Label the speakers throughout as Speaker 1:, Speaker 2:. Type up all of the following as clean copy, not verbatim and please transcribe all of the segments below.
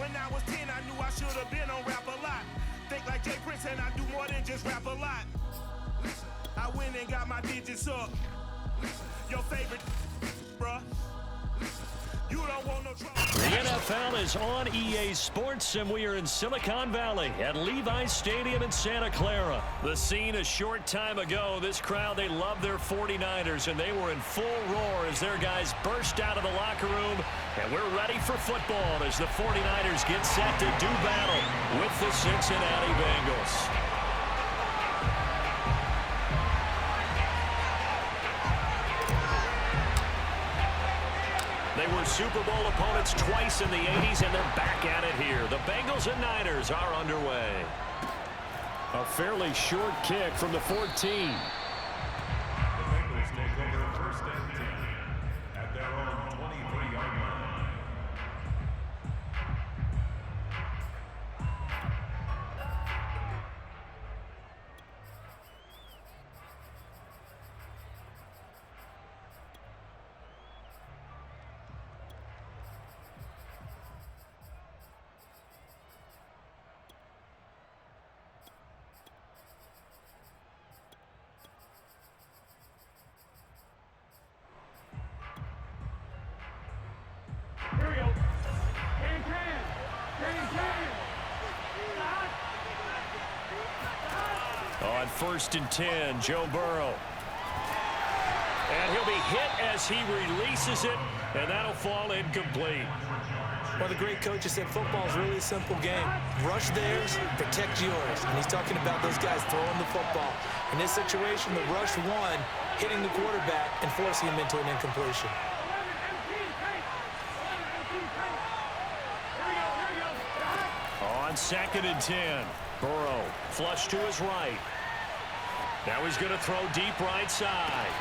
Speaker 1: When I was 10, I knew I should have been on rap a lot. Think like Jay Prince and I do more than just rap a lot. I went and got my digits up. Your favorite, bruh. You don't want no trouble.
Speaker 2: The NFL is on EA Sports, and we are in Silicon Valley at Levi's Stadium in Santa Clara. The scene a short time ago. This crowd, they love their 49ers, and they were in full roar as their guys burst out of the locker room. And we're ready for football as the 49ers get set to do battle with the Cincinnati Bengals. They were Super Bowl opponents twice in the 80s, and they're back at it here. The Bengals and Niners are underway. A fairly short kick from the 14.
Speaker 3: The Bengals take over first and 10 at their own 23-yard line.
Speaker 2: On first and 10, Joe Burrow. And he'll be hit as he releases it, and that'll fall incomplete.
Speaker 4: Well, the great coach has said football is really a simple game. Rush theirs, protect yours. And he's talking about those guys throwing the football. In this situation, the rush one, hitting the quarterback and forcing him into an incompletion.
Speaker 2: On second and 10, Burrow flush to his right. Now he's going to throw deep right side.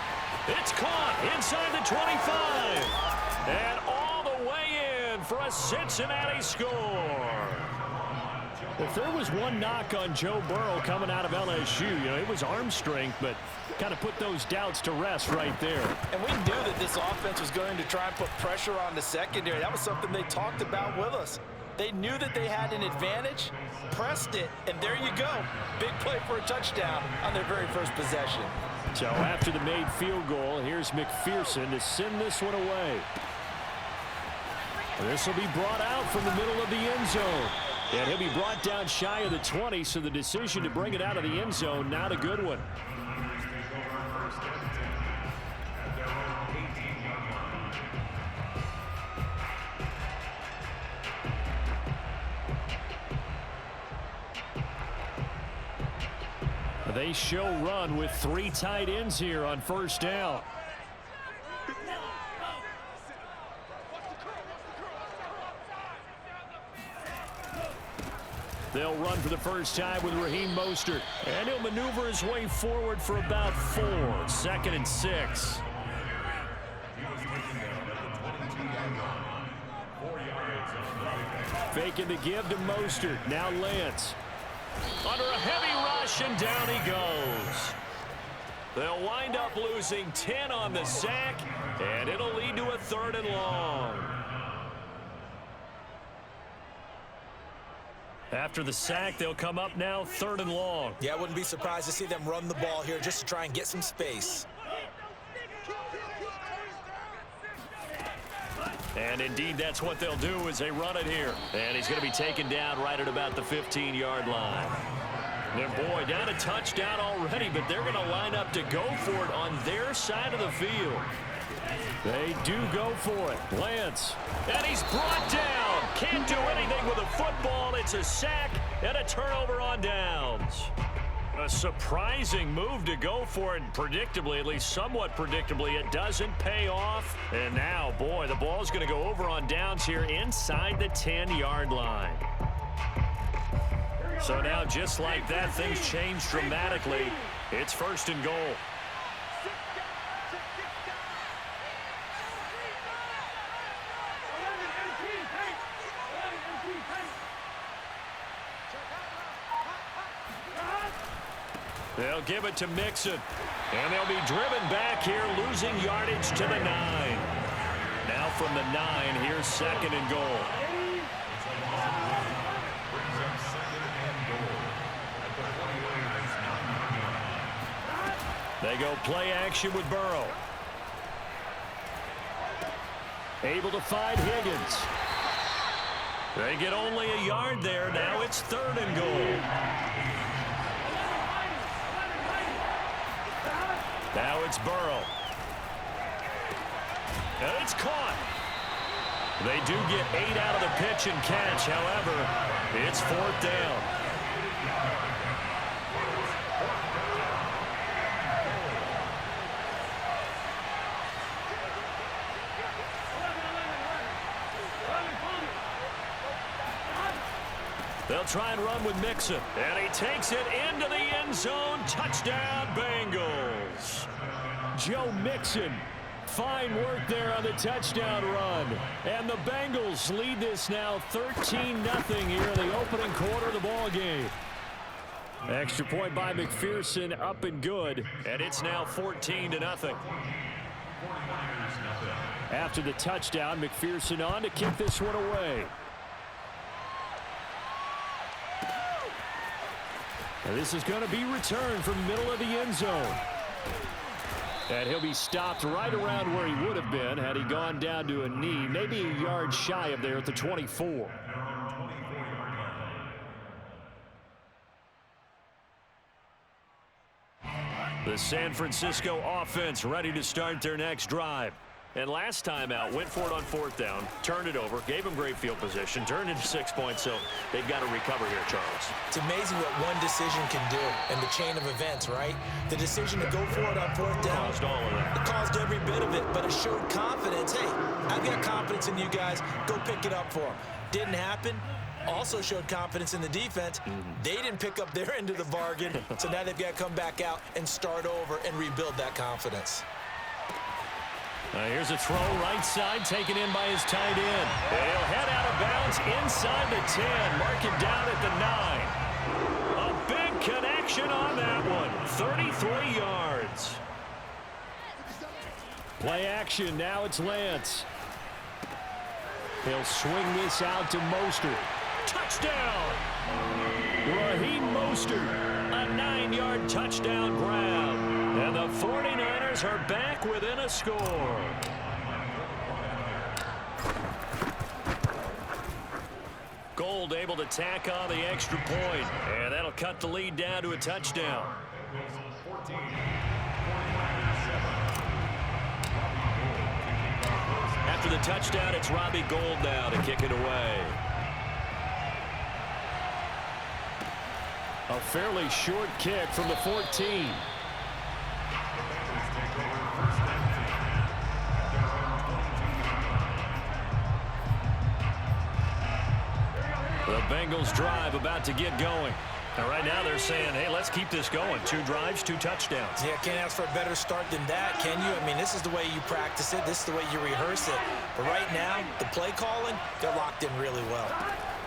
Speaker 2: It's caught inside the 25. And all the way in for a Cincinnati score. If there was one knock on Joe Burrow coming out of LSU, it was arm strength, but kind of put those doubts to rest right there.
Speaker 5: And we knew that this offense was going to try and put pressure on the secondary. That was something they talked about with us. They knew that they had an advantage, pressed it, and there you go. Big play for a touchdown on their very first possession.
Speaker 2: So after the made field goal, here's McPherson to send this one away. This will be brought out from the middle of the end zone. And he'll be brought down shy of the 20, so the decision to bring it out of the end zone, not a good one. They show run with 3 tight ends here on first down. They'll run for the first time with Raheem Mostert. And he'll maneuver his way forward for about 4. Second and 6. Faking the give to Mostert. Now Lance. Under a heavy rush, and down he goes. They'll wind up losing 10 on the sack, and it'll lead to a 3rd and long. After the sack, they'll come up now 3rd and long.
Speaker 4: Yeah, I wouldn't be surprised to see them run the ball here just to try and get some space.
Speaker 2: And indeed, that's what they'll do as they run it here. And he's going to be taken down right at about the 15-yard line. And boy, down a touchdown already, but they're going to line up to go for it on their side of the field. They do go for it. Lance. And he's brought down. Can't do anything with a football. It's a sack and a turnover on downs. A surprising move to go for it, and predictably, at least somewhat predictably, it doesn't pay off. And now, boy, the ball's going to go over on downs here inside the 10-yard line. So now, just like that, things change dramatically. It's 1st and goal. They'll give it to Mixon. And they'll be driven back here, losing yardage to the 9. Now from the 9, here's 2nd and goal. They go play action with Burrow. Able to find Higgins. They get only a yard there. Now it's 3rd and goal. Now it's Burrow. And it's caught. They do get 8 out of the pitch and catch. However, it's 4th down. They'll try and run with Mixon. And he takes it into the end zone. Touchdown, Bengals. Joe Mixon. Fine work there on the touchdown run. And the Bengals lead this now 13-0 here in the opening quarter of the ball game. Extra point by McPherson, up and good. And it's now 14-0. After the touchdown, McPherson on to kick this one away. And this is going to be returned from the middle of the end zone. And he'll be stopped right around where he would have been had he gone down to a knee, maybe a yard shy of there at the 24. The San Francisco offense ready to start their next drive. And last time out, went for it on 4th down, turned it over, gave them great field position, turned into 6 points, so they've got to recover here, Charles.
Speaker 4: It's amazing what one decision can do in the chain of events, right? The decision to go for it on 4th down.
Speaker 2: Caused all of that.
Speaker 4: It caused every bit of it, but it showed confidence. Hey, I've got confidence in you guys. Go pick it up for them. Didn't happen. Also showed confidence in the defense. They didn't pick up their end of the bargain, so now they've got to come back out and start over and rebuild that confidence.
Speaker 2: Here's a throw right side taken in by his tight end. And he'll head out of bounds inside the 10. Mark it down at the 9. A big connection on that one. 33 yards. Play action. Now it's Lance. He'll swing this out to Mostert. Touchdown! Raheem Mostert. A 9-yard touchdown grab. And the 49ers are back within a score. Gold able to tack on the extra point. And that'll cut the lead down to a touchdown. After the touchdown, it's Robbie Gould now to kick it away. A fairly short kick from the 14. The Bengals drive about to get going. And right now they're saying, hey, let's keep this going. 2 drives, 2 touchdowns.
Speaker 4: Yeah, can't ask for a better start than that, can you? I mean, this is the way you practice it. This is the way you rehearse it. But right now, the play calling, they're locked in really well.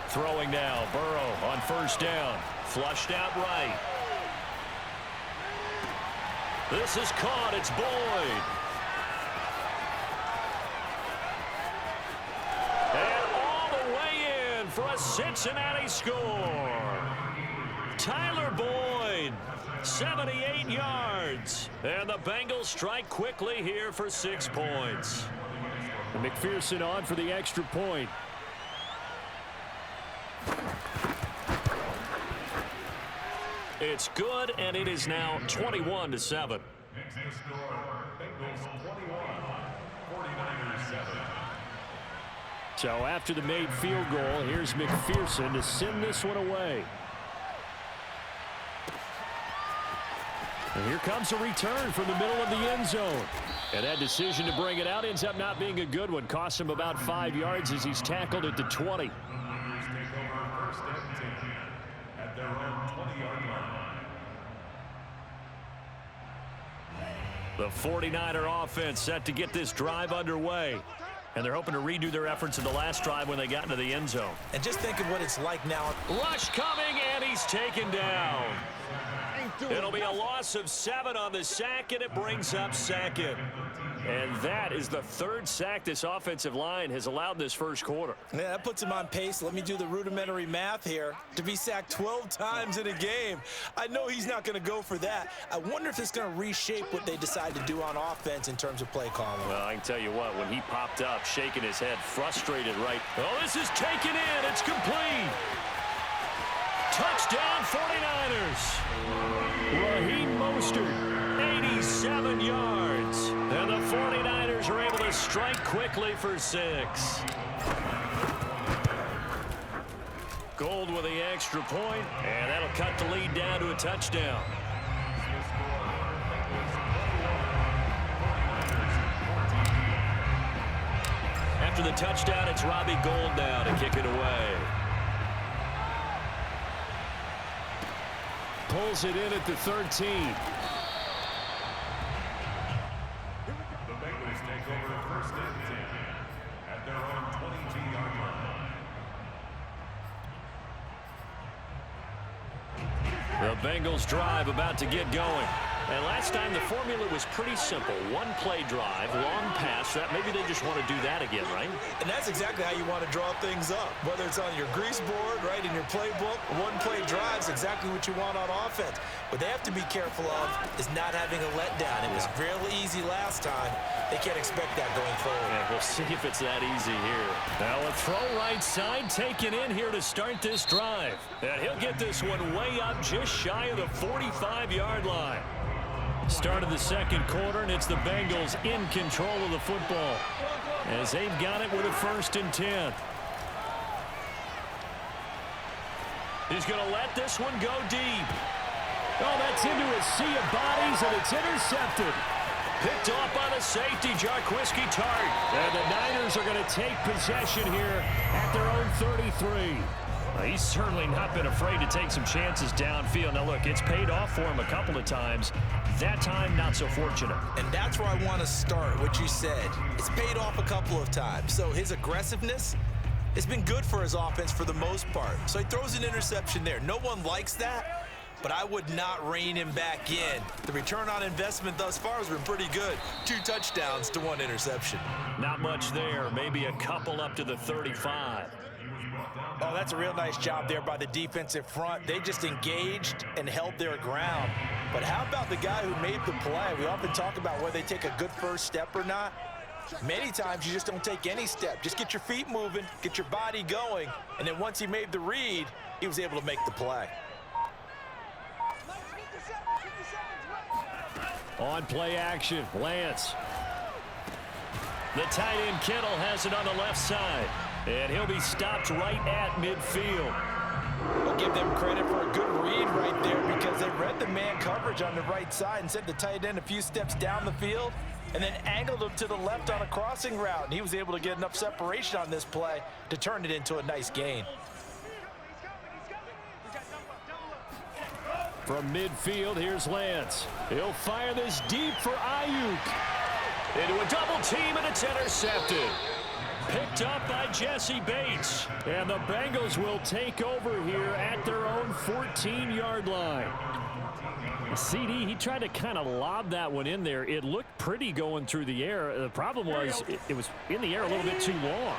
Speaker 2: Throwing now, Burrow on 1st down. Flushed out right. This is caught. It's Boyd. And all the way in for a Cincinnati score. Tyler Boyd, 78 yards. And the Bengals strike quickly here for 6 points. And McPherson on for the extra point. It's good, and it is now 21-7.
Speaker 3: Next score, Bengals 21, 49ers 7.
Speaker 2: So after the made field goal, here's McPherson to send this one away. And here comes a return from the middle of the end zone. And that decision to bring it out ends up not being a good one. Costs him about 5 yards as he's tackled at the 20.
Speaker 3: Take over 1st and 10 at their own 20-yard line.
Speaker 2: The 49er offense set to get this drive underway. And they're hoping to redo their efforts in the last drive when they got into the end zone.
Speaker 4: And just think of what it's like now.
Speaker 2: Rush coming, and he's taken down. It'll be a loss of 7 on the sack, and it brings up 2nd. And that is the third sack this offensive line has allowed this first quarter.
Speaker 4: Yeah, that puts him on pace. Let me do the rudimentary math here. To be sacked 12 times in a game, I know he's not going to go for that. I wonder if it's going to reshape what they decide to do on offense in terms of play calling.
Speaker 2: Well, I can tell you what, when he popped up, shaking his head, frustrated, right? Oh, this is taken in. It's complete. Touchdown, 49ers. Raheem Mostert, 87 yards. And the 49ers are able to strike quickly for 6. Gold with the extra point, and that'll cut the lead down to a touchdown. After the touchdown, it's Robbie Gould now to kick it away. Pulls it in at the 13.
Speaker 3: The Bengals take over first and 10 at their own 22-yard line.
Speaker 2: The Bengals drive about to get going. And last time the formula was pretty simple. One play drive, long pass. That maybe they just want to do that again, right?
Speaker 4: And that's exactly how you want to draw things up. Whether it's on your grease board, right, in your playbook, one play drive's exactly what you want on offense. What they have to be careful of is not having a letdown. It was real easy last time. They can't expect that going forward.
Speaker 2: Yeah, we'll see if it's that easy here. Now a throw right side taken in here to start this drive. And he'll get this one way up just shy of the 45-yard line. Start of the second quarter, and it's the Bengals in control of the football as they've got it with a 1st and 10. He's going to let this one go deep. Oh, that's into a sea of bodies, and it's intercepted. Picked off by the safety, Jarquiski Tart. And the Niners are going to take possession here at their own 33. He's certainly not been afraid to take some chances downfield. Now, look, it's paid off for him a couple of times. That time, not so fortunate.
Speaker 4: And that's where I want to start, what you said. It's paid off a couple of times. So his aggressiveness has been good for his offense for the most part. So he throws an interception there. No one likes that, but I would not rein him back in. The return on investment thus far has been pretty good. 2 touchdowns to 1 interception.
Speaker 2: Not much there. Maybe a couple up to the 35.
Speaker 4: Oh, that's a real nice job there by the defensive front. They just engaged and held their ground. But how about the guy who made the play? We often talk about whether they take a good first step or not. Many times you just don't take any step. Just get your feet moving, get your body going, and then once he made the read, he was able to make the play.
Speaker 2: On play action, Lance. The tight end Kittle has it on the left side. And he'll be stopped right at midfield.
Speaker 5: I'll give them credit for a good read right there because they read the man coverage on the right side and sent the tight end a few steps down the field and then angled him to the left on a crossing route. And he was able to get enough separation on this play to turn it into a nice gain.
Speaker 2: From midfield, here's Lance. He'll fire this deep for Ayuk. Into a double team, and it's intercepted. Picked up by Jesse Bates. And the Bengals will take over here at their own 14-yard line. CD, he tried to kind of lob that one in there. It looked pretty going through the air. The problem was it was in the air a little bit too long.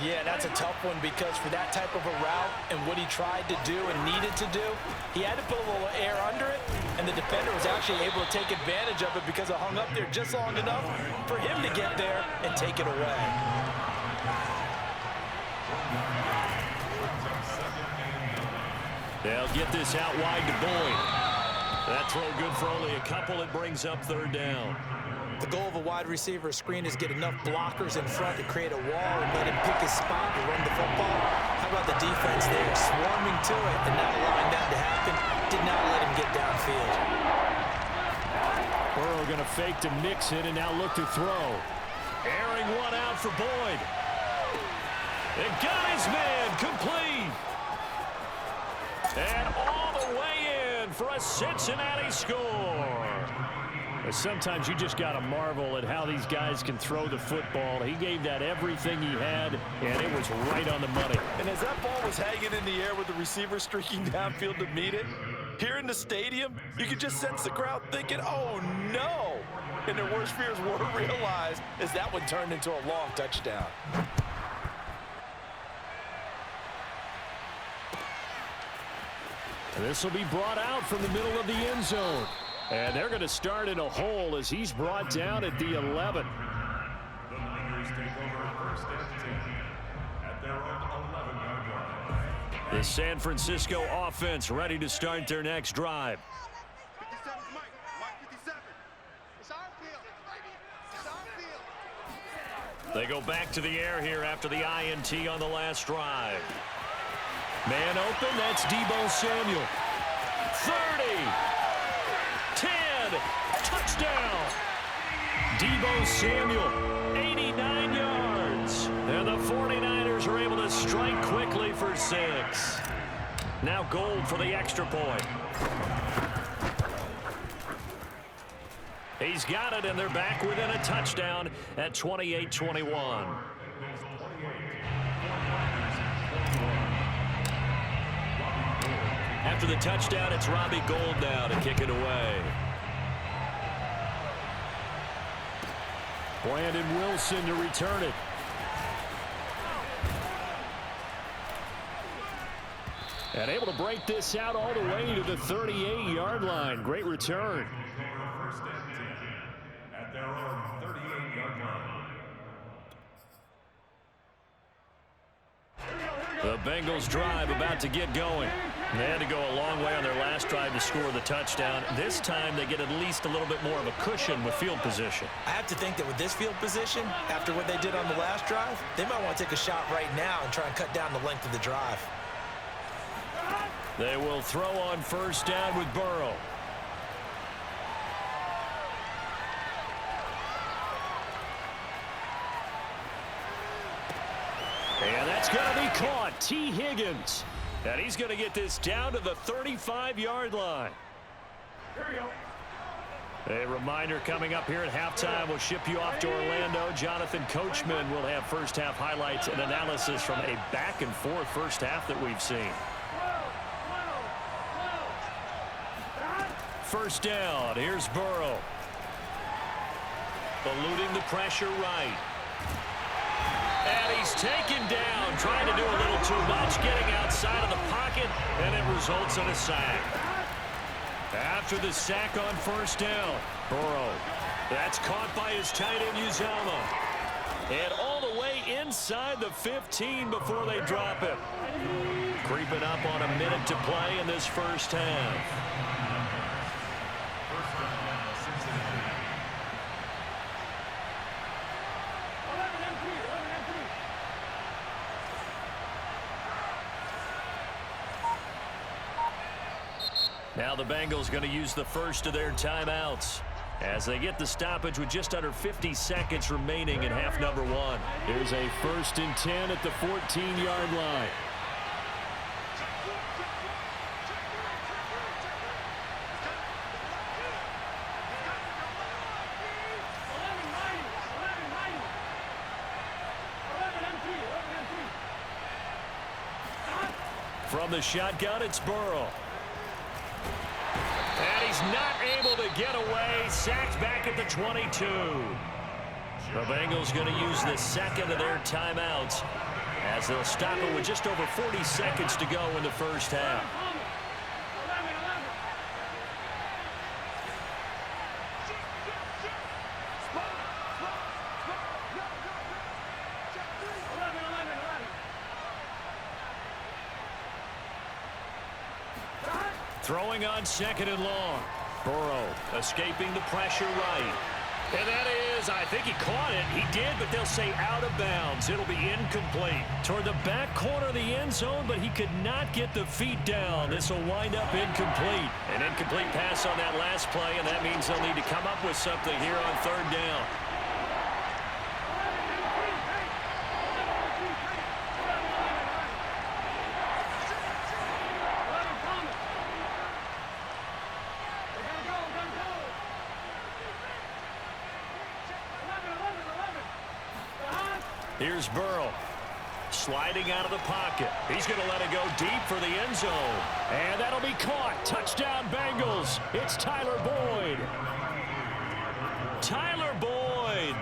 Speaker 5: Yeah, that's a tough one because for that type of a route and what he tried to do and needed to do, he had to put a little air under it, and the defender was actually able to take advantage of it because it hung up there just long enough for him to get there and take it away.
Speaker 2: They'll get this out wide to Boyd. That throw good for only a couple. It brings up 3rd down.
Speaker 4: The goal of a wide receiver screen is get enough blockers in front to create a wall and let him pick his spot to run the football. How about the defense there, swarming to it and not allowing that to happen? Did not let him get downfield.
Speaker 2: Burrow going to fake to Mixon and now look to throw. Airing one out for Boyd. And got his man complete. And all the way in for a Cincinnati score. Sometimes you just got to marvel at how these guys can throw the football. He gave that everything he had, and it was right on the money.
Speaker 5: And as that ball was hanging in the air with the receiver streaking downfield to meet it, here in the stadium, you could just sense the crowd thinking, oh, no. and their worst fears were realized as that one turned into a long touchdown.
Speaker 2: This will be brought out from the middle of the end zone. And they're going to start in a hole as he's brought down at the 11.
Speaker 3: The Niners take over first and 10 at their own 11-yard line.
Speaker 2: The San Francisco offense ready to start their next drive.
Speaker 6: 57, Mike 57. It's our field, baby. It's our field.
Speaker 2: They go back to the air here after the INT on the last drive. Man open, that's Deebo Samuel. 30, 10, touchdown. Deebo Samuel, 89 yards. And the 49ers are able to strike quickly for 6. Now Gold for the extra point. He's got it, and they're back within a touchdown at 28-21. After the touchdown, it's Robbie Gould now to kick it away. Brandon Wilson to return it. And able to break this out all the way to the 38-yard line. Great return.
Speaker 3: First and 10 at their own 38-yard line.
Speaker 2: The Bengals drive about to get going. They had to go a long way on their last drive to score the touchdown. This time they get at least a little bit more of a cushion with field position.
Speaker 4: I have to think that with this field position, after what they did on the last drive, they might want to take a shot right now and try and cut down the length of the drive.
Speaker 2: They will throw on first down with Burrow. And that's going to be caught. T. Higgins. And he's going to get this down to the 35-yard line. A reminder coming up here at halftime. We'll ship you off to Orlando. Jonathan Coachman will have first-half highlights and analysis from a back-and-forth first half that we've seen. First down. Here's Burrow. Eluding the pressure right. And he's taken down, trying to do a little too much, getting outside of the pocket, and it results in a sack. After the sack on first down, Burrow. That's caught by his tight end, Uzama. And all the way inside the 15 before they drop him. Creeping up on a minute to play in this first half. Now the Bengals going to use the first of their timeouts as they get the stoppage with just under 50 seconds remaining in half number 1. Here's a 1st and 10 at the 14-yard line. From the shotgun, it's Burrow. And he's not able to get away. Sacked back at the 22. The Bengals going to use the second of their timeouts as they'll stop it with just over 40 seconds to go in the first half. Throwing on second and long. Burrow escaping the pressure right. And that is, I think he caught it. He did, but they'll say out of bounds. It'll be incomplete. Toward the back corner of the end zone, but he could not get the feet down. This will wind up incomplete. An incomplete pass on that last play, and that means they'll need to come up with something here on third down. Here's Burrow. Sliding out of the pocket. He's going to let it go deep for the end zone. And that'll be caught. Touchdown, Bengals. It's Tyler Boyd. Tyler Boyd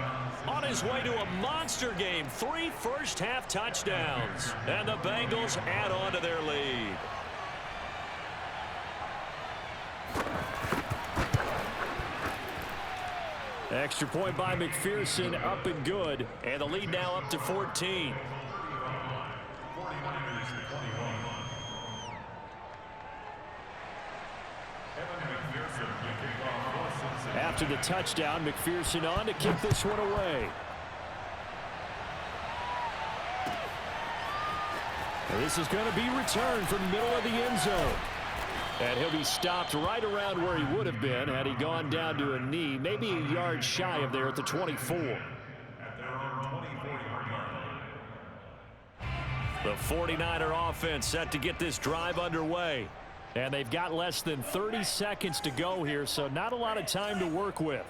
Speaker 2: on his way to a monster game. 3 first-half touchdowns. And the Bengals add on to their lead. Extra point by McPherson, up and good. And the lead now up to 14. After the touchdown, McPherson on to kick this one away. And this is going to be returned from the middle of the end zone. And he'll be stopped right around where he would have been had he gone down to a knee, maybe a yard shy of there at the 24. The 49er offense set to get this drive underway. And they've got less than 30 seconds to go here, so not a lot of time to work with.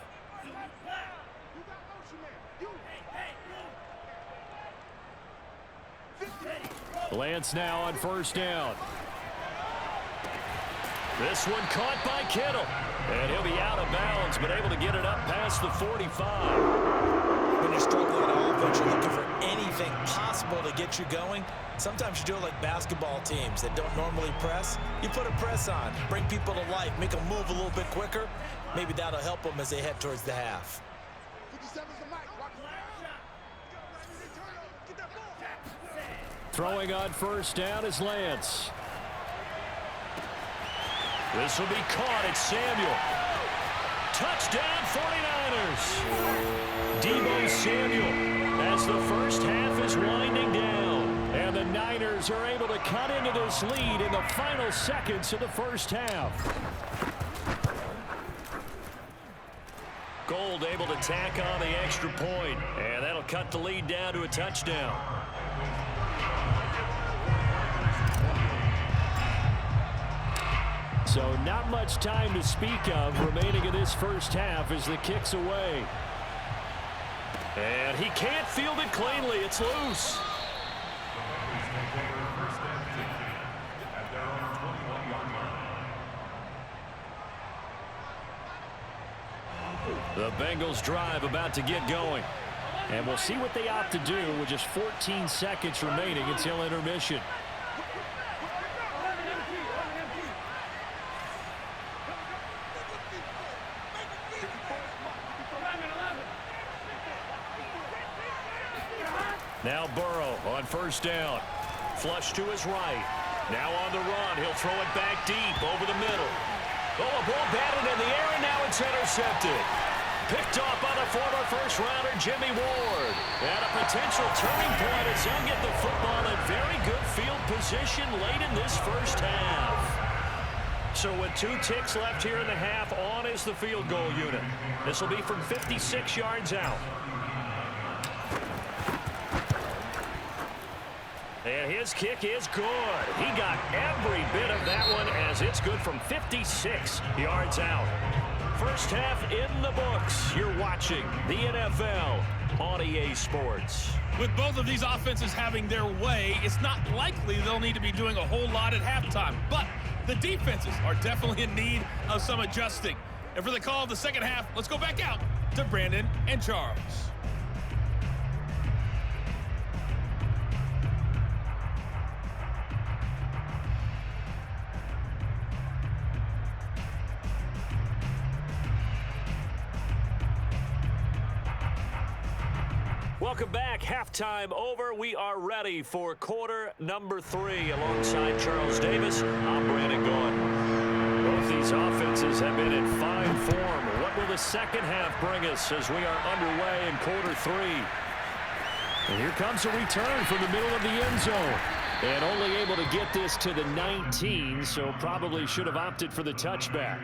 Speaker 2: Lance now on first down. This one caught by Kittle. And he'll be out of bounds, but able to get it up past the 45.
Speaker 4: When you're struggling on offense, you're looking for anything possible to get you going. Sometimes you do it like basketball teams that don't normally press. You put a press on, bring people to life, make them move a little bit quicker. Maybe that'll help them as they head towards the half.
Speaker 2: Throwing on first down is Lance. This will be caught. It's Samuel. Touchdown 49ers. Deebo Samuel as the first half is winding down. And the Niners are able to cut into this lead in the final seconds of the first half. Gold able to tack on the extra point. And that'll cut the lead down to a touchdown. So not much time to speak of remaining in this first half as the kick's away. And he can't field it cleanly. It's loose. The Bengals drive about to get going. And we'll see what they opt to do with just 14 seconds remaining until intermission. Now Burrow on first down. Flush to his right. Now on the run. He'll throw it back deep over the middle. Oh, a ball batted in the air, and now it's intercepted. Picked off by the former first-rounder Jimmy Ward. And a potential turning point as he'll get the football in very good field position late in this first half. So with 2 ticks left here in the half, on is the field goal unit. This will be from 56 yards out. And his kick is good. He got every bit of that one as it's good from 56 yards out. First half in the books. You're watching the NFL on EA Sports.
Speaker 7: With both of these offenses having their way, it's not likely they'll need to be doing a whole lot at halftime. But the defenses are definitely in need of some adjusting. And for the call of the second half, let's go back out to Brandon and Charles.
Speaker 2: Welcome back. Halftime over. We are ready for quarter number 3. Alongside Charles Davis, I'm Brandon Gaudin. Both these offenses have been in fine form. What will the second half bring us as we are underway in quarter 3? And here comes a return from the middle of the end zone. And only able to get this to the 19, so probably should have opted for the touchback.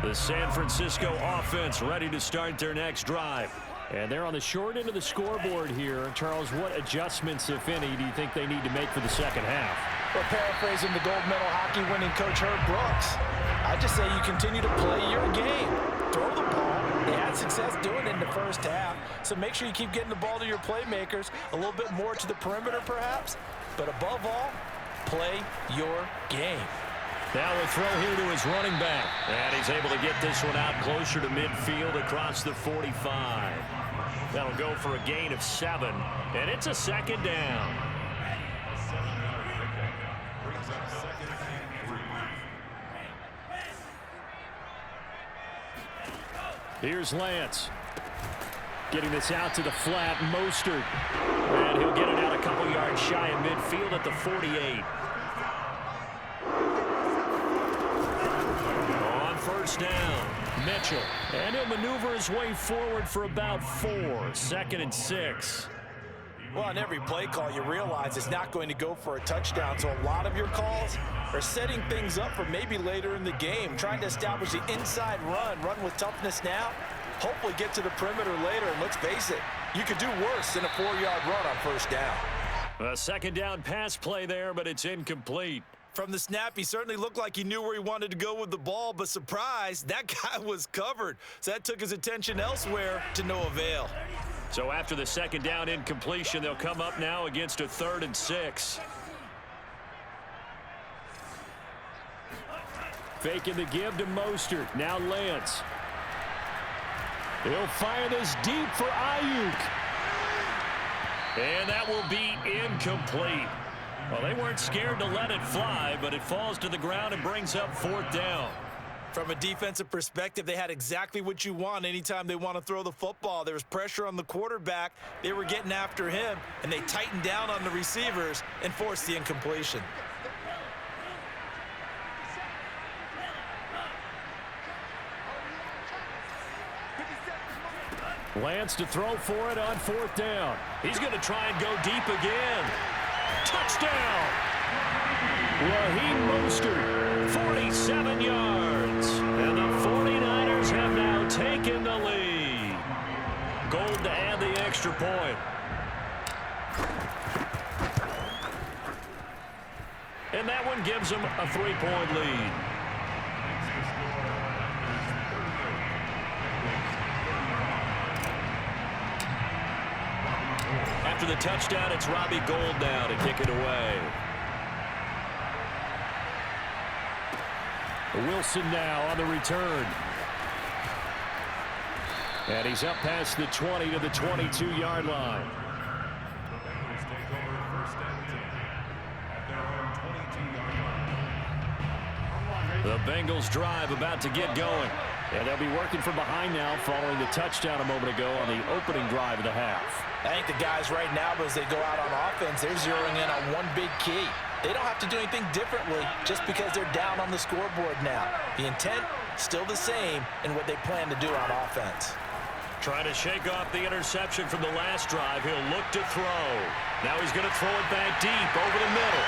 Speaker 2: The San Francisco offense ready to start their next drive. And they're on the short end of the scoreboard here. Charles, what adjustments, if any, do you think they need to make for the second half?
Speaker 5: Well, paraphrasing the gold medal hockey winning coach Herb Brooks, I just say you continue to play your game. Throw the ball. They had success doing it in the first half, so make sure you keep getting the ball to your playmakers, a little bit more to the perimeter perhaps, but above all, play your game.
Speaker 2: Now a throw here to his running back. And he's able to get this one out closer to midfield across the 45. That'll go for a gain of 7. And it's a second down.
Speaker 3: A 7-yard pickup brings up second and 3.
Speaker 2: Here's Lance. Getting this out to the flat, Mostert. And he'll get it out a couple yards shy of midfield at the 48. On first down, Mitchell. And he'll maneuver his way forward for about 4. 2nd and 6.
Speaker 5: Well, on every play call, you realize it's not going to go for a touchdown. So a lot of your calls are setting things up for maybe later in the game, trying to establish the inside run with toughness now. Hopefully get to the perimeter later, and let's face it, you could do worse than a 4-yard run on first down.
Speaker 2: A second down pass play there, but it's incomplete.
Speaker 5: From the snap, he certainly looked like he knew where he wanted to go with the ball, but surprise, that guy was covered. So that took his attention elsewhere to no avail.
Speaker 2: So after the second down incompletion, they'll come up now against a 3rd and 6. Faking the give to Mostert. Now Lance. He'll fire this deep for Ayuk. And that will be incomplete. Well, they weren't scared to let it fly, but it falls to the ground and brings up 4th down.
Speaker 5: From a defensive perspective, they had exactly what you want anytime they want to throw the football. There was pressure on the quarterback. They were getting after him, and they tightened down on the receivers and forced the incompletion.
Speaker 2: Lance to throw for it on 4th down. He's going to try and go deep again. Touchdown! Raheem Mostert, 47 yards. And the 49ers have now taken the lead. Gold to add the extra point. And that one gives them a 3-point lead. After the touchdown, it's Robbie Gould now to kick it away. Wilson now on the return. And he's up past the 20 to the 22-yard line.
Speaker 3: The Bengals take over 1st and 10 at their own 22-yard line.
Speaker 2: The Bengals drive about to get going. And they'll be working from behind now following the touchdown a moment ago on the opening drive of the half.
Speaker 5: I think the guys right now, as they go out on offense, they're zeroing in on one big key. They don't have to do anything differently just because they're down on the scoreboard now. The intent, still the same in what they plan to do on offense.
Speaker 2: Trying to shake off the interception from the last drive. He'll look to throw. Now he's going to throw it back deep over the middle.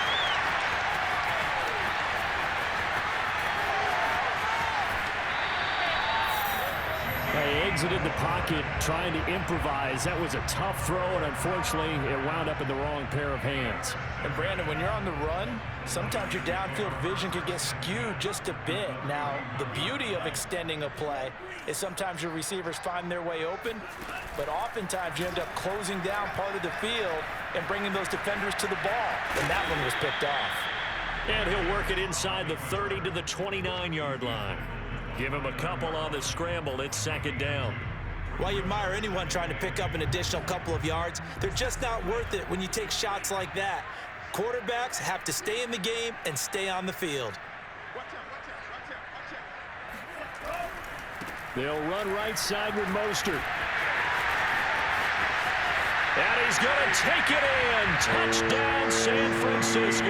Speaker 2: They exited the pocket trying to improvise. That was a tough throw, and unfortunately, it wound up in the wrong pair of hands.
Speaker 5: And Brandon, when you're on the run, sometimes your downfield vision can get skewed just a bit. Now, the beauty of extending a play is sometimes your receivers find their way open, but oftentimes you end up closing down part of the field and bringing those defenders to the ball. And that one was picked off.
Speaker 2: And he'll work it inside the 30 to the 29-yard line. Give him a couple on the scramble. It's 2nd down.
Speaker 5: While you admire anyone trying to pick up an additional couple of yards, they're just not worth it when you take shots like that. Quarterbacks have to stay in the game and stay on the field.
Speaker 2: They'll run right side with Mostert. And he's going to take it in. Touchdown, San Francisco.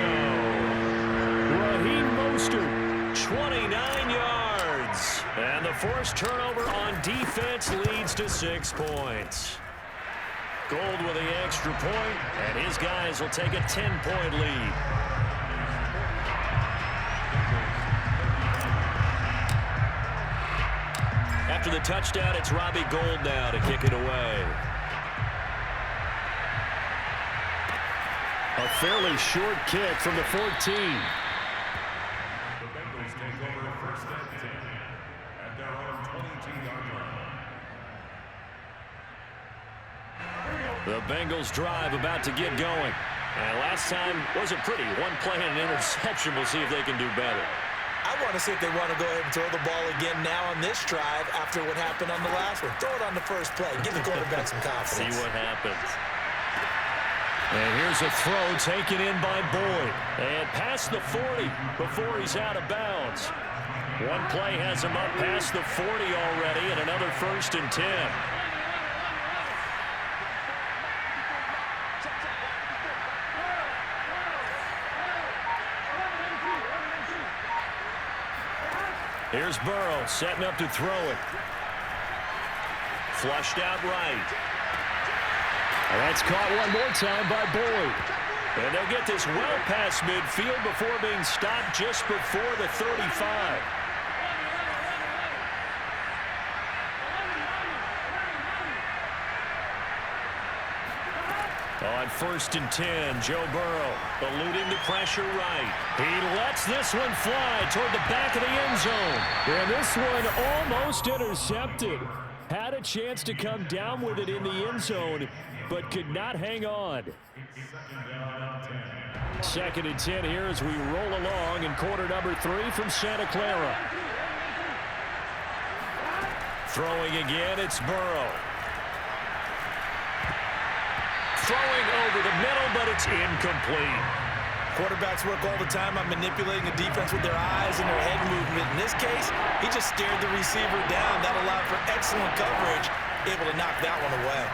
Speaker 2: Raheem Mostert, 29 yards. And the forced turnover on defense leads to 6 points. Gould with the extra point, and his guys will take a 10-point lead. After the touchdown, it's Robbie Gould now to kick it away. A fairly short kick from the 14.
Speaker 3: The Bengals take over 1st and 10 at their own 22-yard line.
Speaker 2: The Bengals drive about to get going. And last time wasn't pretty. One play and an interception. We'll see if they can do better.
Speaker 4: want to see if they want to go ahead and throw the ball again now on this drive after what happened on the last one. Throw it on the first play. Give the quarterback some confidence.
Speaker 2: See what happens. And here's a throw taken in by Boyd. And past the 40 before he's out of bounds. One play has him up past the 40 already, and another 1st and 10. Here's Burrow setting up to throw it. Flushed out right. And that's caught one more time by Boyd. And they'll get this well past midfield before being stopped just before the 35. On 1st and 10, Joe Burrow eluding the pressure right. He lets this one fly toward the back of the end zone.
Speaker 8: And this one almost intercepted. Had a chance to come down with it in the end zone, but could not hang on.
Speaker 2: 2nd and 10 here as we roll along in quarter number 3 from Santa Clara. Throwing again, it's Burrow. Throwing over the middle, but it's incomplete.
Speaker 5: Quarterbacks work all the time on manipulating the defense with their eyes and their head movement. In this case, he just stared the receiver down. That allowed for excellent coverage, able to knock that one away.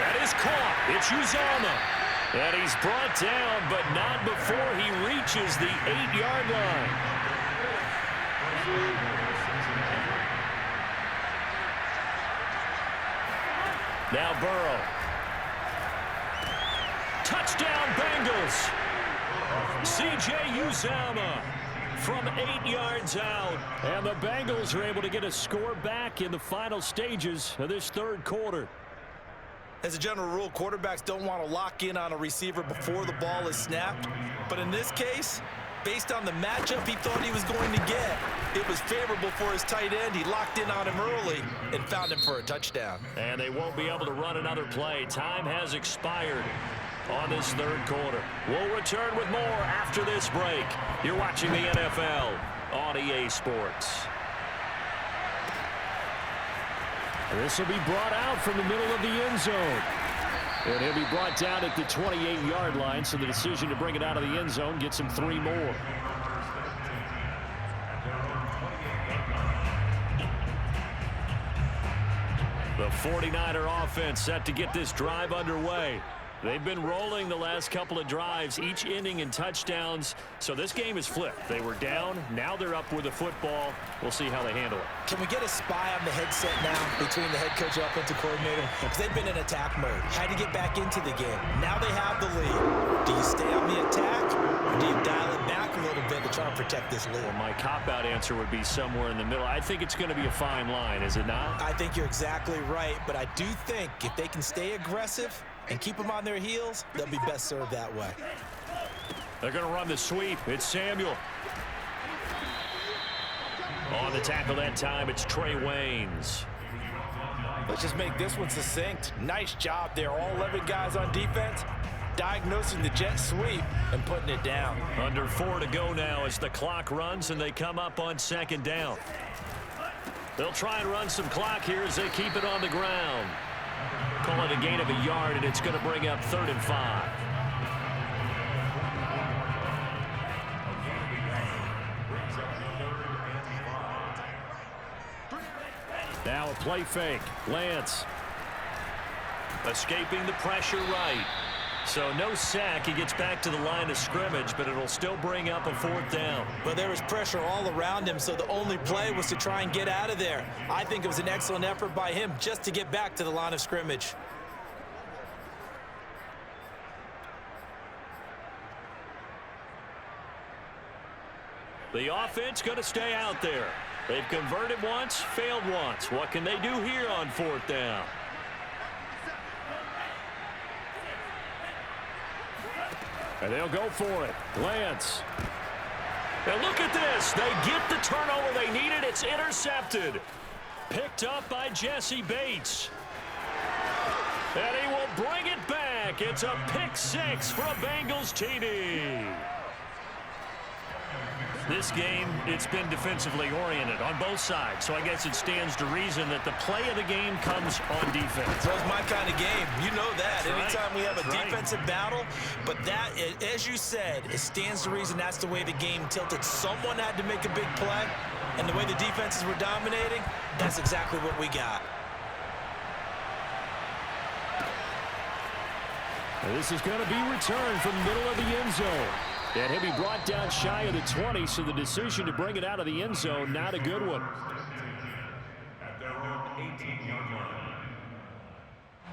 Speaker 2: That is caught. It's Uzama. And he's brought down, but not before he reaches the 8-yard line. Now Burrow. Touchdown Bengals. C.J. Uzama from 8 yards out.
Speaker 8: And the Bengals are able to get a score back in the final stages of this 3rd quarter.
Speaker 5: As a general rule, quarterbacks don't want to lock in on a receiver before the ball is snapped. But in this case, based on the matchup he thought he was going to get, it was favorable for his tight end. He locked in on him early and found him for a touchdown.
Speaker 2: And they won't be able to run another play. Time has expired on this 3rd quarter. We'll return with more after this break. You're watching the NFL on EA Sports.
Speaker 8: This will be brought out from the middle of the end zone. And he'll be brought down at the 28-yard line, so the decision to bring it out of the end zone gets him 3 more.
Speaker 2: The 49er offense set to get this drive underway. They've been rolling the last couple of drives, each ending in touchdowns. So this game is flipped. They were down. Now they're up with the football. We'll see how they handle it.
Speaker 4: Can we get a spy on the headset now between the head coach and offensive coordinator? Because they've been in attack mode. Had to get back into the game. Now they have the lead. Do you stay on the attack, or do you dial it back a little bit to try and protect this lead?
Speaker 2: Well, my cop-out answer would be somewhere in the middle. I think it's going to be a fine line, is it not?
Speaker 4: I think you're exactly right, but I do think if they can stay aggressive and keep them on their heels, they'll be best served that way.
Speaker 2: They're going to run the sweep. It's Samuel. On the tackle that time, it's Trey Waynes.
Speaker 5: Let's just make this one succinct. Nice job there. All 11 guys on defense diagnosing the jet sweep and putting it down.
Speaker 2: Under 4 to go now as the clock runs and they come up on 2nd down. They'll try and run some clock here as they keep it on the ground. Call it a gain of a yard, and it's going to bring up 3rd and 5.
Speaker 8: Now a play fake. Lance.
Speaker 2: Escaping the pressure right. So no sack. He gets back to the line of scrimmage, but it'll still bring up a 4th down.
Speaker 4: But there was pressure all around him, so the only play was to try and get out of there. I think it was an excellent effort by him just to get back to the line of scrimmage.
Speaker 2: The offense going to stay out there. They've converted once, failed once. What can they do here on 4th down?
Speaker 8: And they'll go for it. Lance.
Speaker 2: And look at this. They get the turnover they needed. It's intercepted. Picked up by Jesse Bates. And he will bring it back back. It's a pick six for a Bengals TD. This game, it's been defensively oriented on both sides, so I guess it stands to reason that the play of the game comes on defense.
Speaker 5: That's my kind of game. You know that.
Speaker 2: That's
Speaker 5: Anytime
Speaker 2: right.
Speaker 5: we have
Speaker 2: That's
Speaker 5: a
Speaker 2: right.
Speaker 5: defensive battle, but that, as you said, it stands to reason that's the way the game tilted. Someone had to make a big play, and the way the defenses were dominating, that's exactly what we got.
Speaker 8: This is going to be returned from the middle of the end zone. And he'll be brought down shy of the 20, so the decision to bring it out of the end zone, not a good one.
Speaker 3: At their own 18-yard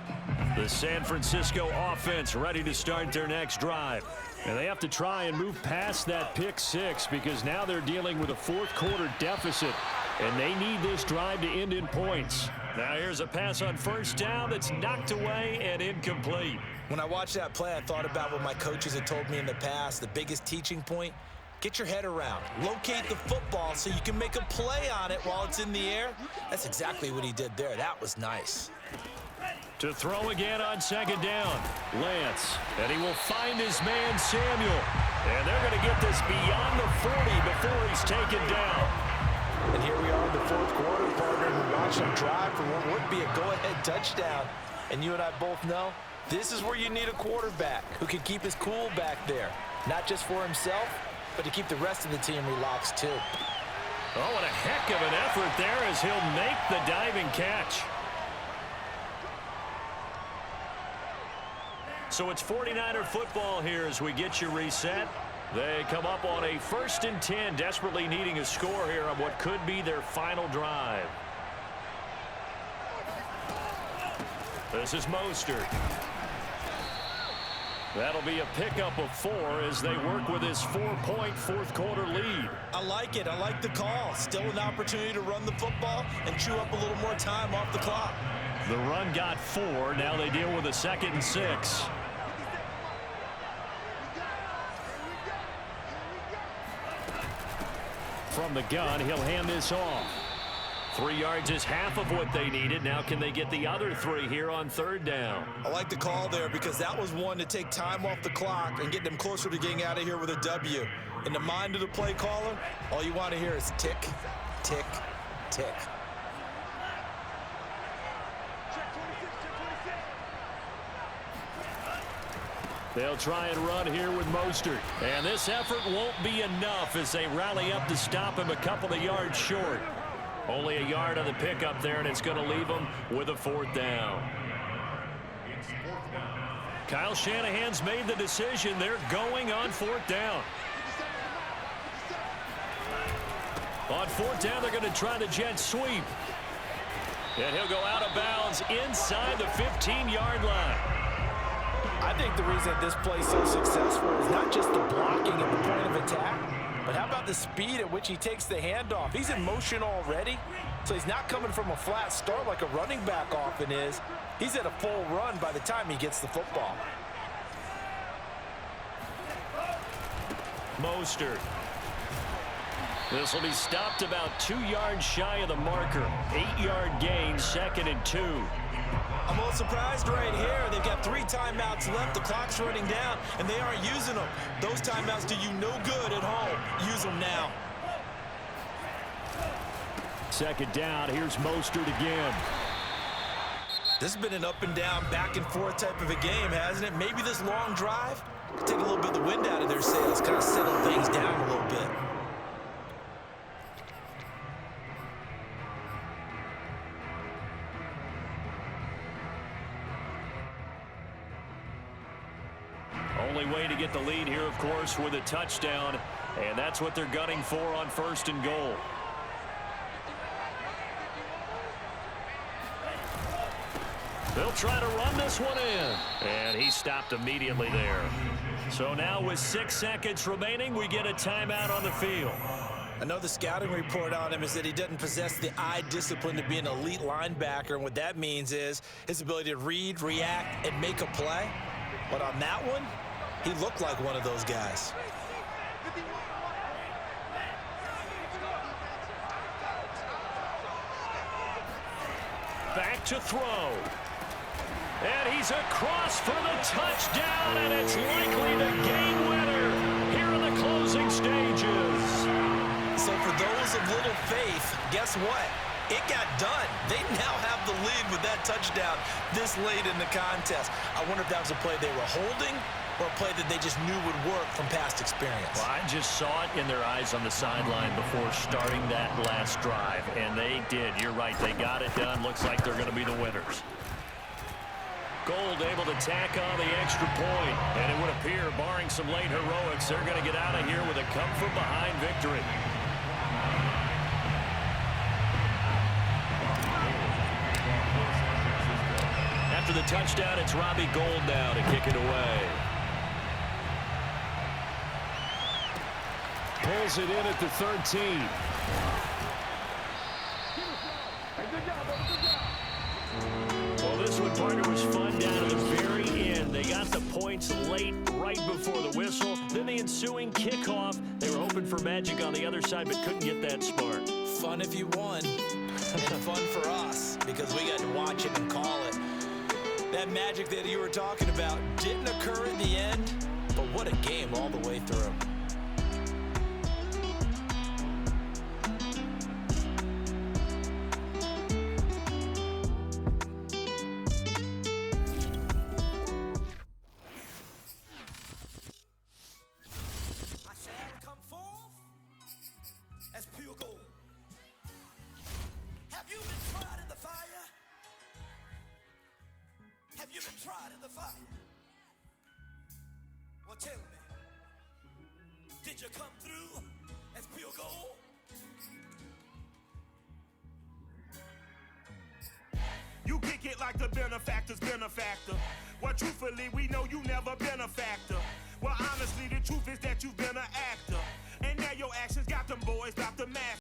Speaker 3: line.
Speaker 2: The San Francisco offense ready to start their next drive.
Speaker 8: And they have to try and move past that pick six because now they're dealing with a fourth-quarter deficit, and they need this drive to end in points.
Speaker 2: Now here's a pass on first down that's knocked away and incomplete.
Speaker 5: When I watched that play, I thought about what my coaches had told me in the past. The biggest teaching point, get your head around. Locate the football so you can make a play on it while it's in the air. That's exactly what he did there. That was nice.
Speaker 2: To throw again on second down, Lance. And he will find his man, Samuel. And they're going to get this beyond the 40 before he's taken down.
Speaker 5: And here we are in the fourth quarter, partner, and watch him drive for what would be a go-ahead touchdown. And you and I both know, this is where you need a quarterback who can keep his cool back there. Not just for himself, but to keep the rest of the team relaxed too.
Speaker 2: Oh, and a heck of an effort there as he'll make the diving catch. So it's 49er football here as we get you reset. They come up on a 1st and 10, desperately needing a score here on what could be their final drive. This is Mostert. That'll be a pickup of 4 as they work with his 4-point fourth-quarter lead.
Speaker 5: I like it. I like the call. Still an opportunity to run the football and chew up a little more time off the clock.
Speaker 2: The run got 4. Now they deal with a 2nd and 6. From the gun, he'll hand this off. 3 yards is half of what they needed. Now can they get the other 3 here on 3rd down?
Speaker 5: I like the call there because that was one to take time off the clock and get them closer to getting out of here with a W. In the mind of the play caller, all you want to hear is tick, tick, tick.
Speaker 2: They'll try and run here with Mostert. And this effort won't be enough as they rally up to stop him a couple of yards short. Only a yard on the pickup there, and it's going to leave them with a 4th down. Kyle Shanahan's made the decision. They're going on 4th down. On 4th down, they're going to try the jet sweep. And he'll go out of bounds inside the 15-yard line.
Speaker 5: I think the reason this play is so successful is not just the blocking at the point of attack, but how about the speed at which he takes the handoff? He's in motion already, so he's not coming from a flat start like a running back often is. He's at a full run by the time he gets the football.
Speaker 2: Mostert. This will be stopped about 2 yards shy of the marker. 8-yard gain, 2nd and 2.
Speaker 5: I'm a little surprised right here. They've got 3 timeouts left. The clock's running down, and they aren't using them. Those timeouts do you no good at home. Use them now.
Speaker 8: 2nd down. Here's Mostert again.
Speaker 5: This has been an up and down, back and forth type of a game, hasn't it? Maybe this long drive could take a little bit of the wind out of their sails, kind of settle things down a little bit.
Speaker 2: Only way to get the lead here, of course, with a touchdown, and that's what they're gunning for on 1st and goal. They'll try to run this one in, and he stopped immediately there. So now with 6 seconds remaining, we get a timeout on the field.
Speaker 5: I know the scouting report on him is that he doesn't possess the eye discipline to be an elite linebacker, and what that means is his ability to read, react, and make a play. But on that one, he looked like one of those guys.
Speaker 2: Back to throw. And he's across for the touchdown. down, and it's likely the game winner here in the closing stages.
Speaker 4: So for those of little faith, guess what? It got done. They now have the lead with that touchdown this late in the contest. I wonder if that was a play they were holding or a play that they just knew would work from past experience.
Speaker 2: Well, I just saw it in their eyes on the sideline before starting that last drive, and they did. You're right. They got it done. Looks like they're going to be the winners. Gold able to tack on the extra point, and it would appear, barring some late heroics, they're going to get out of here with a come-from-behind victory. After the touchdown, it's Robbie Gould now to kick it away.
Speaker 8: Pulls it in at the 13.
Speaker 2: Well, this one, partner, was fun down to the very end. They got the points late, right before the whistle. Then the ensuing kickoff. They were hoping for magic on the other side, but couldn't get that spark.
Speaker 4: Fun if you won, and fun for us, because we got to watch it and call it. That magic that you were talking about didn't occur in the end, but what a game all the way through.
Speaker 9: Have you been tried in the fire? Well, tell me, did you come through as pure gold?
Speaker 1: You kick it like the benefactor's benefactor. Well, truthfully, we know you never been a factor. Well, honestly, the truth is that you've been an actor. And now your actions got them boys about to master.